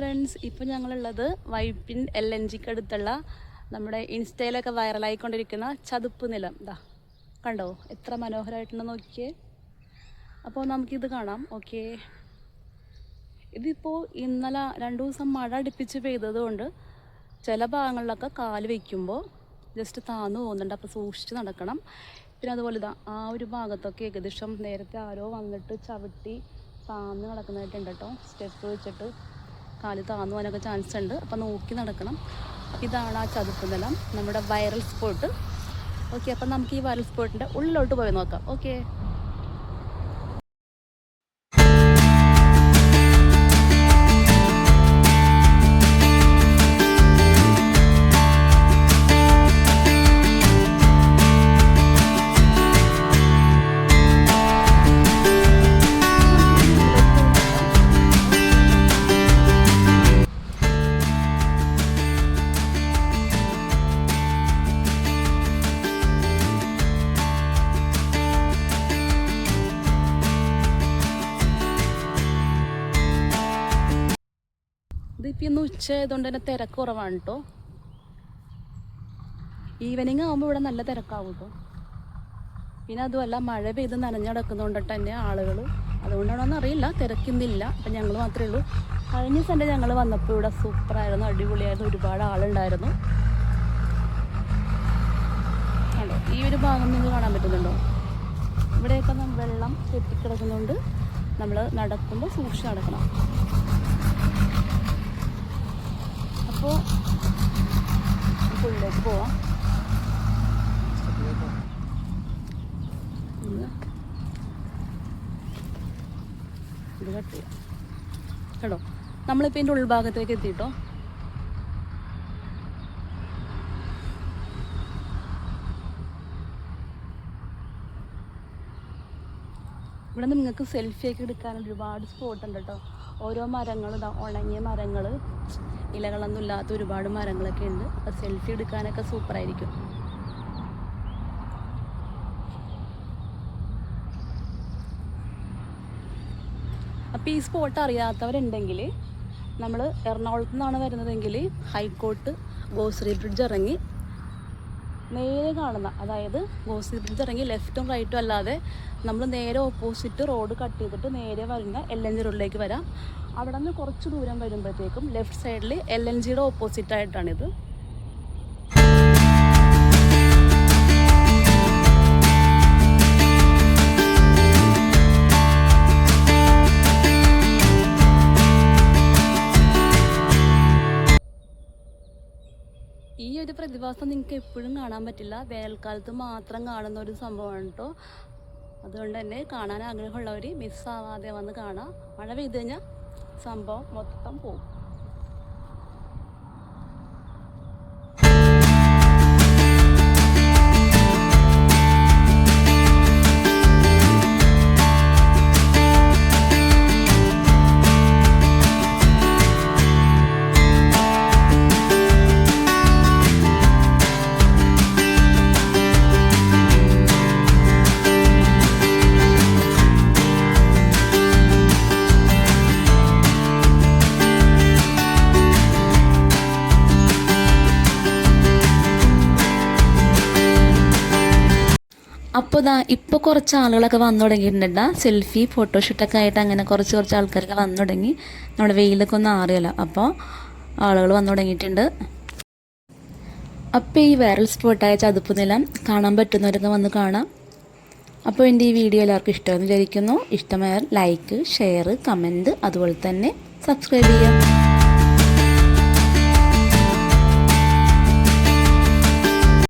Friends, ഇപ്പോൾ ഞങ്ങളുള്ളത് വൈപ്പിൻ LNGക്ക് അടുത്തുള്ള നമ്മുടെ ഇൻസ്റ്റയിലൊക്കെ വൈറലായിക്കൊണ്ടിരിക്കുന്ന ചതുപ്പ് നിലം. ഇതാ കണ്ടോ, എത്ര മനോഹരമായിട്ടുണ്ടെന്ന് നോക്കിയേ. അപ്പോൾ നമുക്കിത് കാണാം. ഓക്കെ, ഇതിപ്പോൾ ഇന്നലെ 2 ദിവസം മഴ അടുപ്പിച്ച് പെയ്തതുകൊണ്ട് ചില ഭാഗങ്ങളിലൊക്കെ കാല് വയ്ക്കുമ്പോൾ ജസ്റ്റ് താന്നു പോകുന്നുണ്ട്. അപ്പോൾ സൂക്ഷിച്ച് നടക്കണം. പിന്നെ അതുപോലെ ഇതാ ആ ഒരു ഭാഗത്തൊക്കെ ഏകദേശം നേരത്തെ ആരോ വന്നിട്ട് ചവിട്ടി താന്ന് നടക്കുന്നതായിട്ടുണ്ട് കേട്ടോ. സ്റ്റെപ്പ് വെച്ചിട്ട് കാല് താന്നു പോകാനൊക്കെ ചാൻസ് ഉണ്ട്. അപ്പോൾ നോക്കി നടക്കണം. ഇതാണ് ആ ചതുപ്പ് നിലം, നമ്മുടെ വൈറൽ സ്പോട്ട്. ഓക്കെ, അപ്പം നമുക്ക് ഈ വൈറൽ സ്പോട്ടിൻ്റെ ഉള്ളിലോട്ട് പോയി നോക്കാം. ഓക്കെ, ഇതിപ്പോൾ ഇന്ന് ഉച്ച ആയതുകൊണ്ട് തന്നെ തിരക്ക് കുറവാണ് കേട്ടോ. ഈവനിങ് ആകുമ്പോൾ ഇവിടെ നല്ല തിരക്കാവും കേട്ടോ. പിന്നെ അതുമല്ല മഴ പെയ്ത് നനഞ്ഞടക്കുന്നതുകൊണ്ട് തന്നെ ആളുകൾ, അതുകൊണ്ടാണോന്ന് അറിയില്ല, തിരക്കുന്നില്ല. അപ്പം ഞങ്ങൾ മാത്രമേ ഉള്ളൂ. കഴിഞ്ഞ ദിവസം ഞങ്ങൾ വന്നപ്പോൾ ഇവിടെ സൂപ്പറായിരുന്നു, അടിപൊളിയായിരുന്നു, ഒരുപാട് ആളുണ്ടായിരുന്നു. ആണോ, ഈ ഒരു ഭാഗം നിങ്ങൾക്ക് കാണാൻ പറ്റുന്നുണ്ടോ? ഇവിടെയൊക്കെ വെള്ളം കെട്ടിക്കിടക്കുന്നുണ്ട്. നമ്മൾ നടക്കുമ്പോൾ സൂക്ഷിച്ച് നടക്കണം. അപ്പോൾ ഉള്ളിലേക്ക് പോവാം. ഇത് കട്ട് ചെയ്യാം കേട്ടോ. നമ്മളിപ്പോൾ ഇതിൻ്റെ ഉൾഭാഗത്തേക്ക് എത്തിയിട്ടോ. ഇവിടെ നിങ്ങൾക്ക് സെൽഫിയൊക്കെ എടുക്കാൻ ഒരുപാട് സ്പോട്ട് ഉണ്ട് കേട്ടോ. ഓരോ മരങ്ങൾ, ഉണങ്ങിയ മരങ്ങൾ, ഇലകളൊന്നും ഇല്ലാത്ത ഒരുപാട് മരങ്ങളൊക്കെ ഉണ്ട്. അപ്പോൾ സെൽഫി എടുക്കാനൊക്കെ സൂപ്പറായിരിക്കും. അപ്പോൾ ഈ സ്പോട്ട് അറിയാത്തവരുണ്ടെങ്കിൽ, നമ്മൾ എറണാകുളത്തു നിന്നാണ് വരുന്നതെങ്കിൽ ഹൈക്കോട്ട് ഗോശ്രീ ബ്രിഡ്ജ് ഇറങ്ങി നേരെ കാണുന്ന, അതായത് ഗോശ്രീ ബ്രിഡ്ജ് ഇറങ്ങി ലെഫ്റ്റും റൈറ്റും അല്ലാതെ നമ്മൾ നേരെ ഓപ്പോസിറ്റ് റോഡ് കട്ട് ചെയ്തിട്ട് നേരെ വരുന്ന LNG റോഡിലേക്ക് വരാം. അവിടെ നിന്ന് കുറച്ച് ദൂരം വരുമ്പോഴത്തേക്കും ലെഫ്റ്റ് സൈഡിൽ LNGയുടെ ഓപ്പോസിറ്റ് ആയിട്ടാണിത്. ഈ ഒരു പ്രതിഭാസം നിങ്ങൾക്ക് എപ്പോഴും കാണാൻ പറ്റില്ല, വേനൽക്കാലത്ത് മാത്രം കാണുന്ന ഒരു സംഭവമാണ് കേട്ടോ. അതുകൊണ്ട് തന്നെ കാണാൻ ആഗ്രഹമുള്ളവർ മിസ്സാവാതെ വന്ന് കാണാം. മഴ പെയ്ത് കഴിഞ്ഞാൽ സംഭവം മൊത്തം പോകും. അപ്പോൾ ഇപ്പോൾ കുറച്ച് ആളുകളൊക്കെ വന്നു തുടങ്ങിയിട്ടുണ്ട്. സെൽഫി ഫോട്ടോഷൂട്ടൊക്കെ ആയിട്ട് അങ്ങനെ കുറച്ച് ആൾക്കാരൊക്കെ വന്നു തുടങ്ങി. നമ്മുടെ വെയിലൊക്കെ ഒന്നും ആറിയല്ലോ, അപ്പോൾ ആളുകൾ വന്നു തുടങ്ങിയിട്ടുണ്ട്. അപ്പോൾ ഈ വൈറൽ സ്പോട്ടായ ചതുപ്പ് നിലം കാണാൻ പറ്റുന്നവരൊക്കെ വന്ന് കാണാം. അപ്പോൾ എൻ്റെ ഈ വീഡിയോ എല്ലാവർക്കും ഇഷ്ടമെന്ന് വിചാരിക്കുന്നു. ഇഷ്ടമായാൽ ലൈക്ക്, ഷെയർ, കമൻറ്റ്, അതുപോലെ തന്നെ സബ്സ്ക്രൈബ് ചെയ്യാം.